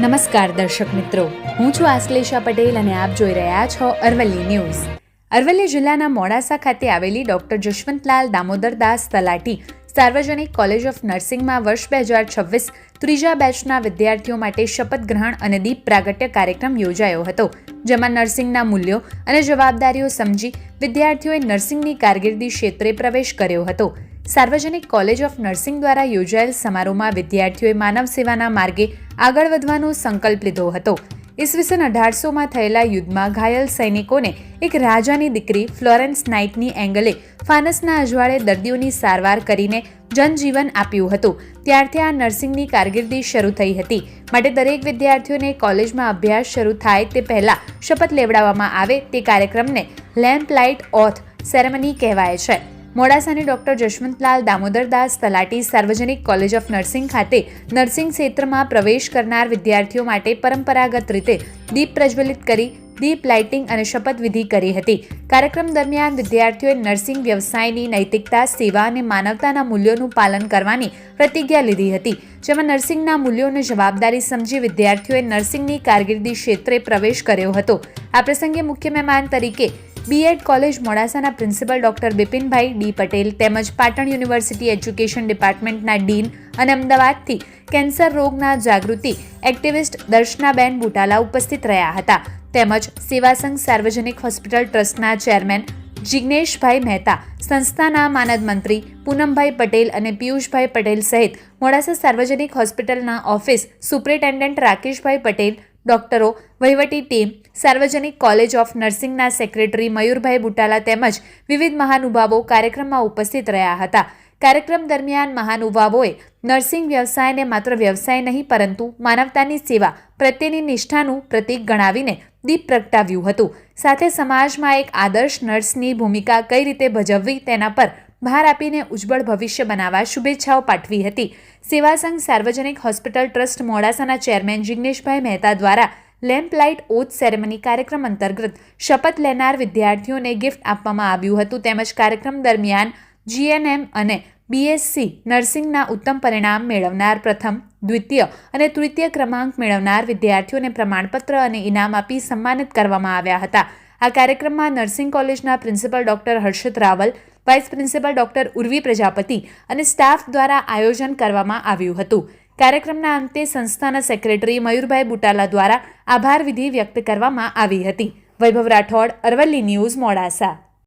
નમસ્કાર દર્શક મિત્રો, હું છું આશ્લેષા પટેલ અને આપ જોઈ રહ્યા છો અરવલ્લી ન્યૂઝ. અરવલ્લી જિલ્લાના મોડાસા ખાતે આવેલી ડોક્ટર જશવંતલાલ દામોદરદાસ તલાટી સાર્વજનિક કોલેજ ઓફ નર્સિંગમાં વર્ષ 2026 ત્રીજા બેચના વિદ્યાર્થીઓ માટે શપથ ગ્રહણ અને દીપ પ્રાગટ્ય કાર્યક્રમ યોજાયો હતો, જેમાં નર્સિંગના મૂલ્યો અને જવાબદારીઓ સમજી વિદ્યાર્થીઓએ નર્સિંગની કારકિર્દી ક્ષેત્રે પ્રવેશ કર્યો હતો. સાર્વજનિક કોલેજ ઓફ નર્સિંગ દ્વારા યોજાયેલ સમારોહમાં વિદ્યાર્થીઓએ માનવ સેવાના માર્ગે આગળ વધવાનો સંકલ્પ લીધો હતો. ઈસવીસન 1800માં થયેલા યુદ્ધમાં ઘાયલ સૈનિકોને એક રાજાની દીકરી ફ્લોરેન્સ નાઇટની એંગલે ફાનસના અજવાળે દર્દીઓની સારવાર કરીને જનજીવન આપ્યું હતું. ત્યારથી આ નર્સિંગની કારકિર્દી શરૂ થઈ હતી. માટે દરેક વિદ્યાર્થીઓને કોલેજમાં અભ્યાસ શરૂ થાય તે પહેલા શપથ લેવડાવવામાં આવે તે કાર્યક્રમને લેમ્પ લાઇટ ઓથ સેરેમની કહેવાય છે. મોડાસાની ડોક્ટર જશવંતલાલ દામોદરદાસ તલાટી સાર્વજનિક કોલેજ ઓફ નર્સિંગ ખાતે નર્સિંગ ક્ષેત્રમાં પ્રવેશ કરનાર વિદ્યાર્થીઓ માટે પરંપરાગત રીતે દીપ પ્રજ્વલિત કરી દીપ લાઇટિંગ અને શપથવિધિ કરી હતી. કાર્યક્રમ દરમિયાન વિદ્યાર્થીઓએ નર્સિંગ વ્યવસાયની નૈતિકતા, સેવા અને માનવતાના મૂલ્યોનું પાલન કરવાની પ્રતિજ્ઞા લીધી હતી, જેમાં નર્સિંગના મૂલ્યો અને જવાબદારી સમજી વિદ્યાર્થીઓએ નર્સિંગની કારકિર્દી ક્ષેત્રે પ્રવેશ કર્યો હતો. આ પ્રસંગે મુખ્ય મહેમાન તરીકે બીએડ કોલેજ મોડાસાના principal doctor Bipinbhai D Patel તેમજ પાટણ યુનિવર્સિટી એજ્યુકેશન ડિપાર્ટમેન્ટના ડીન અને અમદાવાદથી કેન્સર રોગના જાગૃતિ એક્ટિવિસ્ટ દર્શનાબેન બુટાલા ઉપસ્થિત રહ્યા હતા. તેમજ સેવાસંઘ સાર્વજનિક હોસ્પિટલ ટ્રસ્ટના ચેરમેન જિગ્નેશભાઈ મહેતા, સંસ્થાના માનદ મંત્રી પૂનમભાઈ પટેલ અને પિયુષભાઈ પટેલ સહિત મોડાસા સાર્વજનિક હોસ્પિટલના ઓફિસ સુપ્રિન્ટેન્ડન્ટ રાકેશભાઈ પટેલ, ડોક્ટરો, વહીવટી ટીમ, સાર્વજનિક કોલેજ ઓફ નર્સિંગના સેક્રેટરી મયુરભાઈ બુટાલા તેમજ વિવિધ મહાનુભાવો કાર્યક્રમમાં ઉપસ્થિત રહ્યા હતા. કાર્યક્રમ દરમિયાન મહાનુભાવોએ નર્સિંગ વ્યવસાયને માત્ર વ્યવસાય નહીં પરંતુ માનવતાની સેવા પ્રત્યેની નિષ્ઠાનું પ્રતીક ગણાવીને દીપ પ્રગટાવ્યું હતું. સાથે સમાજમાં એક આદર્શ નર્સની ભૂમિકા કઈ રીતે ભજવવી તેના પર ભાર આપીને ઉજ્જવળ ભવિષ્ય બનાવવા શુભેચ્છાઓ પાઠવી હતી. સેવાસંઘ સાર્વજનિક હોસ્પિટલ ટ્રસ્ટ મોડાસાના ચેરમેન જિગ્નેશભાઈ મહેતા દ્વારા લેમ્પ લાઇટ ઓથ સેરેમની કાર્યક્રમ અંતર્ગત શપથ લેનાર વિદ્યાર્થીઓને ગિફ્ટ આપવામાં આવ્યું હતું. તેમજ કાર્યક્રમ દરમિયાન જીએનએમ અને બીએસસી નર્સિંગના ઉત્તમ પરિણામ મેળવનાર પ્રથમ, દ્વિતીય અને તૃતીય ક્રમાંક મેળવનાર વિદ્યાર્થીઓને પ્રમાણપત્ર અને ઇનામ આપી સન્માનિત કરવામાં આવ્યા હતા. આ કાર્યક્રમમાં નર્સિંગ કોલેજના principal doctor Harshad Raval, vice principal doctor Urvi Prajapati અને સ્ટાફ દ્વારા આયોજન કરવામાં આવ્યું હતું. કાર્યક્રમના અંતે સંસ્થાના સેક્રેટરી મયુરભાઈ બુટાલા દ્વારા આભાર વિધિ વ્યક્ત કરવામાં આવી હતી. વૈભવ રાઠોડ, અરવલ્લી ન્યૂઝ, મોડાસા.